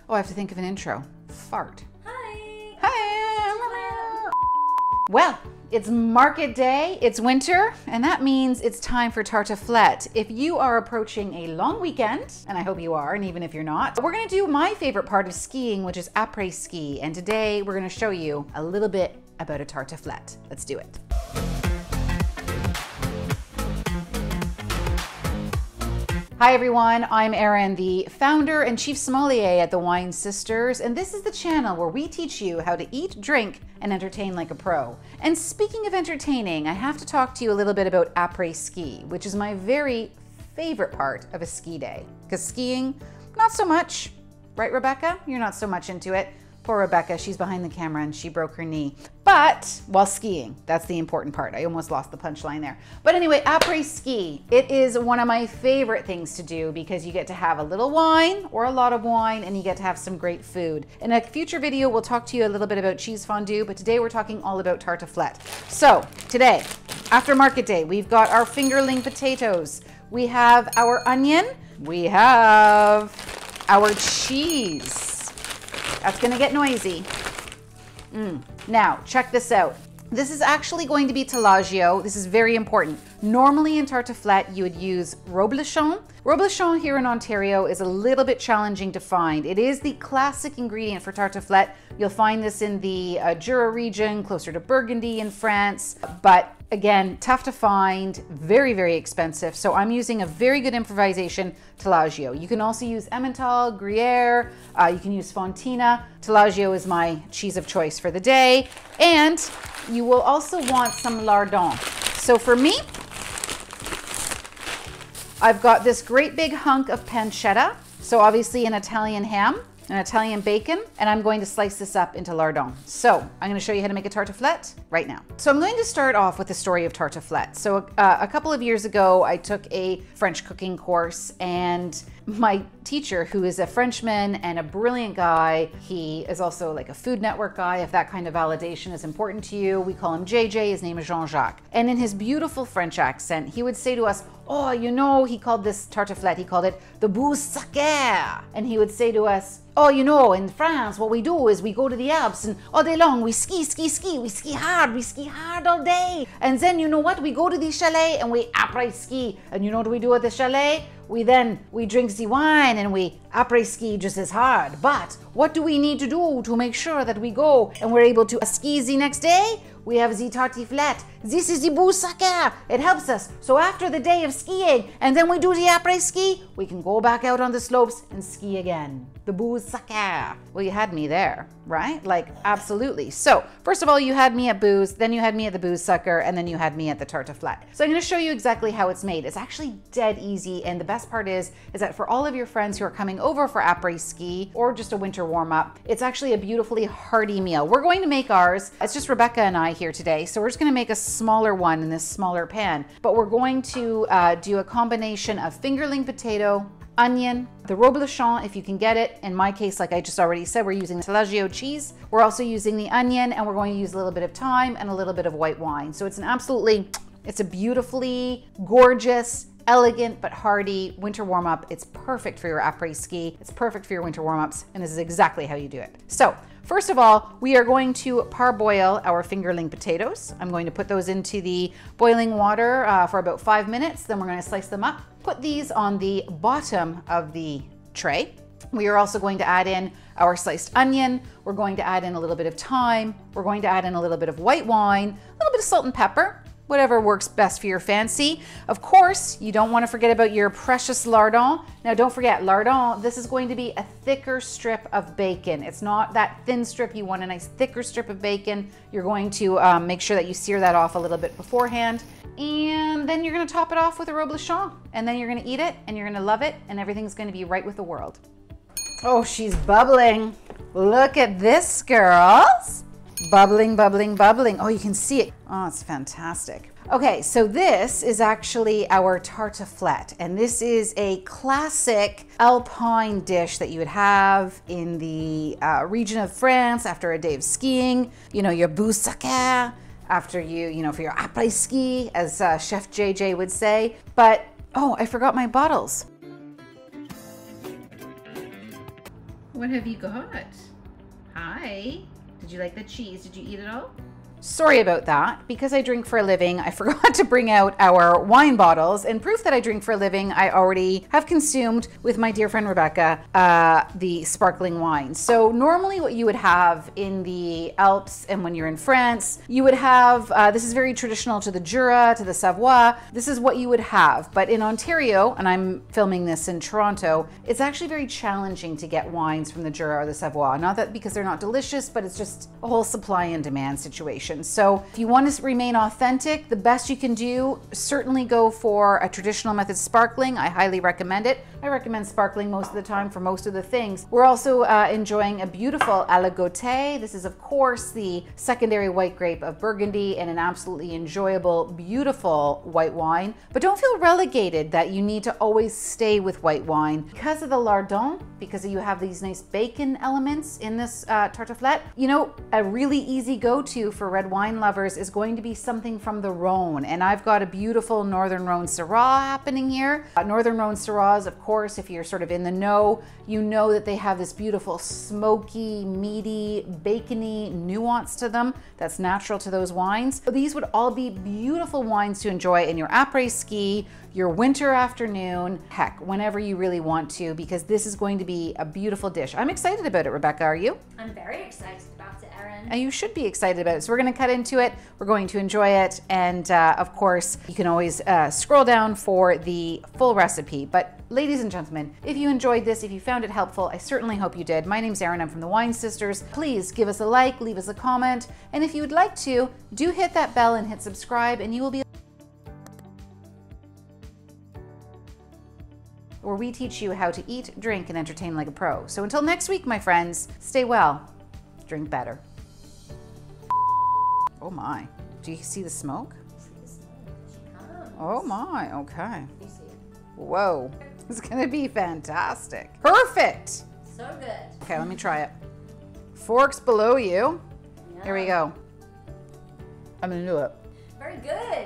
Oh, I have to think of an intro. Fart. Hi. Hi. Well, it's market day, it's winter, and that means it's time for tartiflette. If you are approaching a long weekend, and I hope you are, and even if you're not, we're gonna do my favorite part of skiing, which is après ski. And today we're gonna show you a little bit about a tartiflette. Let's do it. Hi everyone, I'm Erin, the founder and chief sommelier at the Wine Sisters, and this is the channel where we teach you how to eat, drink, and entertain like a pro. And speaking of entertaining, I have to talk to you a little bit about après ski, which is my very favorite part of a ski day. Because skiing, not so much. Right, Rebecca? You're not so much into it. Poor Rebecca, she's behind the camera and she broke her knee. But while skiing, that's the important part. I almost lost the punchline there. But anyway, après ski, it is one of my favorite things to do because you get to have a little wine or a lot of wine and you get to have some great food. In a future video, we'll talk to you a little bit about cheese fondue, but today we're talking all about tartiflette. So today, after market day, we've got our fingerling potatoes. We have our onion. We have our cheese. That's gonna get noisy. Now, check this out. This is actually going to be Taleggio. This is very important. Normally in tartiflette, you would use reblochon. Reblochon here in Ontario is a little bit challenging to find. It is the classic ingredient for tartiflette. You'll find this in the Jura region, closer to Burgundy in France, but again, tough to find, very, very expensive. So I'm using a very good improvisation, Taleggio. You can also use Emmental, Gruyere, you can use Fontina. Taleggio is my cheese of choice for the day. And you will also want some lardon. So for me, I've got this great big hunk of pancetta. So obviously an Italian ham, an Italian bacon, and I'm going to slice this up into lardon. So I'm going to show you how to make a tartiflette right now. So I'm going to start off with the story of tartiflette. So a couple of years ago, I took a French cooking course, and my teacher, who is a Frenchman and a brilliant guy, he is also like a Food Network guy, if that kind of validation is important to you. We call him JJ, his name is Jean-Jacques. And in his beautiful French accent, he would say to us, oh, you know, he called this tartiflette, he called it the bouse sacrée. And he would say to us, oh, you know, in France, what we do is we go to the Alps and all day long we ski, ski, ski. We ski hard all day. And then, you know what? We go to the chalet and we après ski. And you know what we do at the chalet? We drink the wine and we après ski just as hard. But what do we need to do to make sure that we go and we're able to ski the next day? We have the tartiflette. This is the bouse sacrée. It helps us. So after the day of skiing and then we do the après ski, we can go back out on the slopes and ski again. The bouse sacrée. Well, you had me there, right? Like, absolutely. So first of all, you had me at booze, then you had me at the booze sucker, and then you had me at the tartiflette. So I'm gonna show you exactly how it's made. It's actually dead easy, and the best part is that for all of your friends who are coming over for après ski or just a winter warm up, it's actually a beautifully hearty meal. We're going to make ours. It's just Rebecca and I here today, so we're just gonna make a smaller one in this smaller pan, but we're going to do a combination of fingerling potato, onion, the reblochon if you can get it. In my case, like I just already said, we're using Taleggio cheese. We're also using the onion, and we're going to use a little bit of thyme and a little bit of white wine. So it's a beautifully gorgeous, elegant but hearty winter warm-up. It's perfect for your après ski. It's perfect for your winter warm-ups, and this is exactly how you do it. So first of all, we are going to parboil our fingerling potatoes. I'm going to put those into the boiling water for about 5 minutes. Then we're going to slice them up. Put these on the bottom of the tray. We are also going to add in our sliced onion. We're going to add in a little bit of thyme. We're going to add in a little bit of white wine, a little bit of salt and pepper, whatever works best for your fancy. Of course, you don't want to forget about your precious lardon. Now don't forget, lardon, this is going to be a thicker strip of bacon. It's not that thin strip. You want a nice thicker strip of bacon. You're going to make sure that you sear that off a little bit beforehand. And then you're gonna top it off with a reblochon. And then you're gonna eat it and you're gonna love it and everything's gonna be right with the world. Oh, she's bubbling. Look at this, girls. Bubbling, bubbling, bubbling. Oh, you can see it. Oh, it's fantastic. Okay, so this is actually our tartiflette, and this is a classic alpine dish that you would have in the region of France after a day of skiing. You know, your bouse sacrée, after you know, for your après ski, as Chef JJ would say. But, oh, I forgot my bottles. What have you got? Hi. Did you like the cheese? Did you eat it all? Sorry about that. Because I drink for a living, I forgot to bring out our wine bottles. And proof that I drink for a living, I already have consumed with my dear friend Rebecca, the sparkling wine. So normally what you would have in the Alps and when you're in France, you would have, this is very traditional to the Jura, to the Savoie. This is what you would have. But in Ontario, and I'm filming this in Toronto, it's actually very challenging to get wines from the Jura or the Savoie. Not that because they're not delicious, but it's just a whole supply and demand situation. So if you want to remain authentic, the best you can do, certainly go for a traditional method sparkling. I highly recommend it. I recommend sparkling most of the time for most of the things. We're also enjoying a beautiful Aligoté. This is of course the secondary white grape of Burgundy and an absolutely enjoyable, beautiful white wine. But don't feel relegated that you need to always stay with white wine. Because of the lardon, because you have these nice bacon elements in this tartiflette, you know, a really easy go-to for red wine lovers is going to be something from the Rhone. And I've got a beautiful Northern Rhone Syrah happening here. Northern Rhone Syrahs, of course, if you're sort of in the know, you know that they have this beautiful smoky, meaty, bacony nuance to them that's natural to those wines. So these would all be beautiful wines to enjoy in your après ski, your winter afternoon, heck, whenever you really want to, because this is going to be a beautiful dish. I'm excited about it, Rebecca, are you? I'm very excited about it, Erin. And you should be excited about it. So we're going to cut into it. We're going to enjoy it. And of course, you can always scroll down for the full recipe. But ladies and gentlemen, if you enjoyed this, if you found it helpful, I certainly hope you did. My name's Erin. I'm from the Wine Sisters. Please give us a like, leave us a comment. And if you would like to, do hit that bell and hit subscribe, and you will be where we teach you how to eat, drink, and entertain like a pro. So until next week, my friends, stay well, drink better. Oh my, do you see the smoke? Oh my, okay. Whoa, it's gonna be fantastic. Perfect. So good. Okay, let me try it. Forks below you. Yeah. Here we go. I'm gonna do it. Very good.